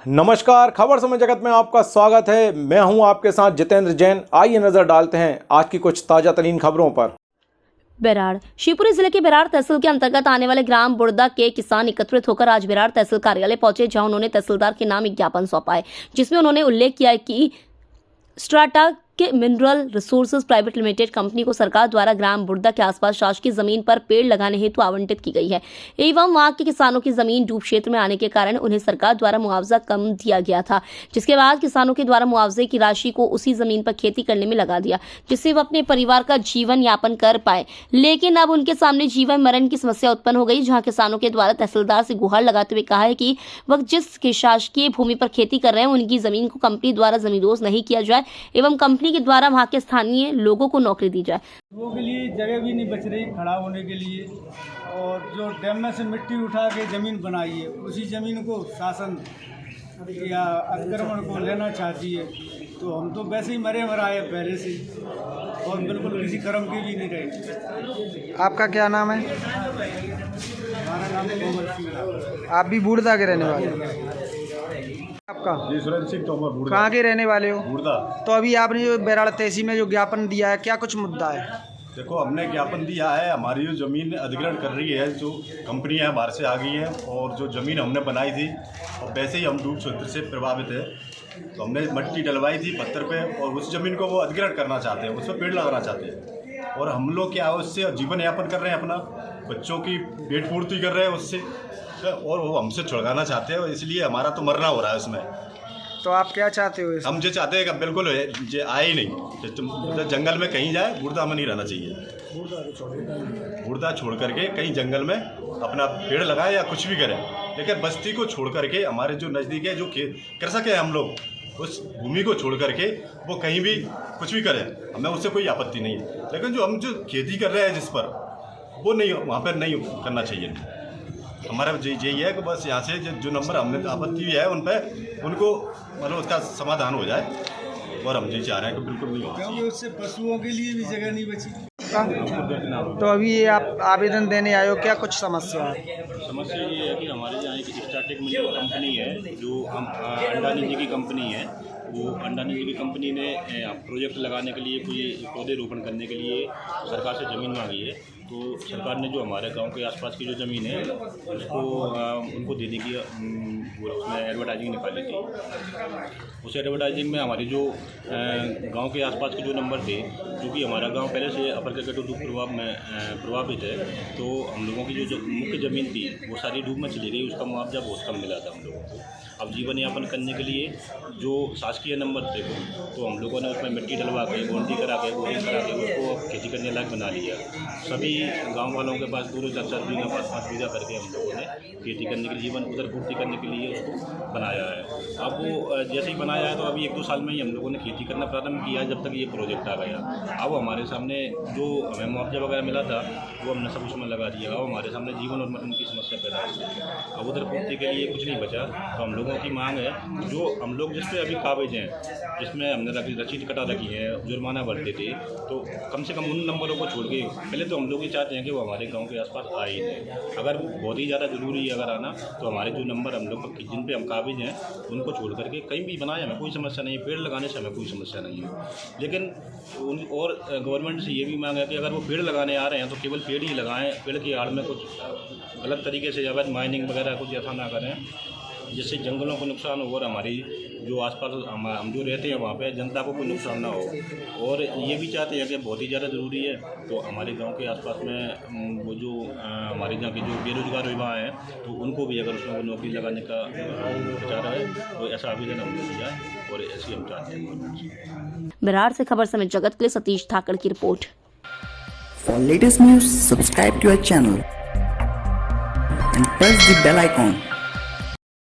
नमस्कार, खबर समय जगत में आपका स्वागत है। मैं हूं आपके साथ जितेंद्र जैन। आइए नजर डालते हैं आज की कुछ ताजा तरीन खबरों पर। बेराड़ शिवपुरी जिले के बेराड़ तहसील के अंतर्गत आने वाले ग्राम बुर्दा के किसान एकत्रित होकर आज बेराड़ तहसील कार्यालय पहुंचे, जहां उन्होंने तहसीलदार के नाम एक ज्ञापन सौंपा है, जिसमें उन्होंने उल्लेख किया है कि स्ट्राटा के mineral resources private limited company को सरकार द्वारा ग्राम बुर्दा के आसपास शासकीय जमीन पर पेड़ लगाने हेतु आवंटित की गई है एवं वहां के किसानों की जमीन डूब क्षेत्र में आने के कारण उन्हें सरकार द्वारा मुआवजा कम दिया गया था, जिसके बाद किसानों के द्वारा मुआवजे की राशि को उसी जमीन पर खेती करने में लगा दिया, जिससे वह अपने परिवार का जीवन यापन कर पाए। लेकिन अब उनके सामने जीवन मरण की समस्या उत्पन्न हो गई, जहाँ किसानों के द्वारा तहसीलदार से गुहार लगाते हुए कहा है कि वह जिस शासकीय भूमि पर खेती कर रहे हैं उनकी जमीन को कंपनी द्वारा जमींदोज नहीं किया जाए एवं कंपनी के द्वारा वहां के स्थानीय लोगों को नौकरी दी जाए। लोगों के लिए जगह भी नहीं बच रही खड़ा होने के लिए, और जो डैम में से मिट्टी उठा के ज़मीन बनाई है उसी ज़मीन को शासन या अतिक्रमण को लेना चाहती है। तो हम तो वैसे ही मरे मराए पहले से और बिल्कुल किसी कर्म की भी नहीं रही। आपका क्या नाम है? हमारा नाम कोमल सिंह। आप भी बुर्दा के रहने वाले हो? आपका जी सुरेंद्र सिंह तोमर बुर्दा। कहाँ के रहने वाले हो? बुर्दा। तो अभी आपने जो बेराड़ तहसील में जो ज्ञापन दिया है, क्या कुछ मुद्दा है? देखो, हमने ज्ञापन दिया है, हमारी जो ज़मीन अधिग्रहण कर रही है, जो कंपनी है बाहर से आ गई है, और जो ज़मीन हमने बनाई थी और वैसे ही हम डूब क्षेत्र से प्रभावित है, तो हमने मिट्टी डलवाई थी पत्थर पे, और उस ज़मीन को वो अधिग्रहण करना चाहते हैं, उसमें पेड़ लगाना चाहते हैं। और हम लोग क्या है, उससे जीवन यापन कर रहे हैं, अपना बच्चों की पेट पूर्ति कर रहे हैं उससे, और वो हमसे छुड़वाना चाहते हैं, इसलिए हमारा तो मरना हो रहा है उसमें। तो आप क्या चाहते हो? हम जो चाहते हैं कि बिल्कुल ये आए ही नहीं, तुम जंगल में कहीं जाए, बुर्दा में नहीं रहना चाहिए। बुर्दा छोड़ करके कहीं जंगल में अपना पेड़ लगाए या कुछ भी करें, लेकिन बस्ती को छोड़ करके हमारे जो नज़दीक है, जो कृषक है हम लोग, उस भूमि को छोड़ करके वो कहीं भी कुछ भी करें, हमें उससे कोई आपत्ति नहीं है। लेकिन जो हम जो खेती कर रहे हैं जिस पर, वो नहीं, वहाँ पर नहीं करना चाहिए। हमारा यही है कि बस यहाँ से जो नंबर हमने आपत्ति है उन पर, उनको मतलब उसका समाधान हो जाए, और हम यही चाह रहे हैं कि बिल्कुल नहीं हो, क्योंकि उससे पशुओं के लिए भी जगह नहीं बची। तो अभी ये आप आवेदन देने आए हो, क्या कुछ समस्या है? समस्या ये है कि हमारे यहाँ एक स्टार्टिंग मिनरल कंपनी है, जो हम अंडानी जी की कंपनी है। वो अंडानी जी की कंपनी ने प्रोजेक्ट लगाने के लिए, कोई पौधे रोपण करने के लिए सरकार से ज़मीन मांगी है। तो सरकार ने जो हमारे गांव के आसपास की जो ज़मीन है उसको उनको देने की उसमें एडवर्टाइजिंग निकाली थी। उस एडवर्टाइजिंग में हमारी जो गांव के आसपास के जो नंबर थे, क्योंकि हमारा गांव पहले से अपर क्रिकेट डूब प्रभावित है, तो हम लोगों की जो मुख्य ज़मीन थी वो सारी डूब में चली गई। उसका मुआवजा बहुत कम मिला था हम लोगों को। अब जीवन यापन करने के लिए जो शासकीय नंबर थे तो हम लोगों ने उसमें मिट्टी डलवा के, बाउंड्री करा के, बोरिंग करा के उसको खेती करने लायक बना लिया। सभी गांव वालों के पास 2-4 बीघा 5-5 बीघा करके हम लोगों ने खेती करने के लिए, जीवन उधर पूर्ति करने के लिए उसको बनाया है। अब वो जैसे ही बनाया है तो अभी 1-2 साल में ही हम लोगों ने खेती करना प्रारंभ किया है, जब तक ये प्रोजेक्ट आ गया। अब हमारे सामने जो हमें मुआवजा वगैरह मिला था वो हमने सब उसमें लगा दिया। अब हमारे सामने जीवन और मरण की समस्या पैदा है। अब उधर पूर्ति के लिए कुछ नहीं बचा। तो हम लोगों की मांग है, जो हम लोग जिस पे अभी काबिज हैं, जिसमें हमने रसीद कटा रखी है, जुर्माना भरते थे, तो कम से कम उन नंबरों को छोड़ के, पहले तो हम लोग ये चाहते हैं कि वो हमारे गांव के आसपास आए ही नहीं। अगर वो बहुत ही ज़्यादा ज़रूरी है अगर आना, तो हमारे जो नंबर हम लोग जिन पे हम काबिज हैं उनको छोड़ करके कहीं भी बनाए, हमें कोई समस्या नहीं है। पेड़ लगाने से हमें कोई समस्या नहीं है। लेकिन और गवर्नमेंट से ये भी मांग है कि अगर वो पेड़ लगाने आ रहे हैं तो केवल पेड़ ही लगाएं, पेड़ की आड़ में कुछ गलत तरीके से अवैध माइनिंग वगैरह कुछ ऐसा ना करें जिससे जंगलों को नुकसान हो और हमारी जो आसपास हम जो रहते हैं वहाँ पे जनता को कोई नुकसान ना हो। और ये भी चाहते हैं कि बहुत ही ज़्यादा ज़रूरी है तो हमारे गांव के आसपास में वो जो हमारे यहाँ के जो बेरोजगार युवा हैं, तो उनको भी अगर उसमें नौकरी लगाने का विचार है तो ऐसा आवेदन हम दिया है, और ऐसे हम चाहते हैं। बेराड़ से खबर समय जगत के लिए सतीश ठाकर की report. For latest news, subscribe to our channel and press the bell icon.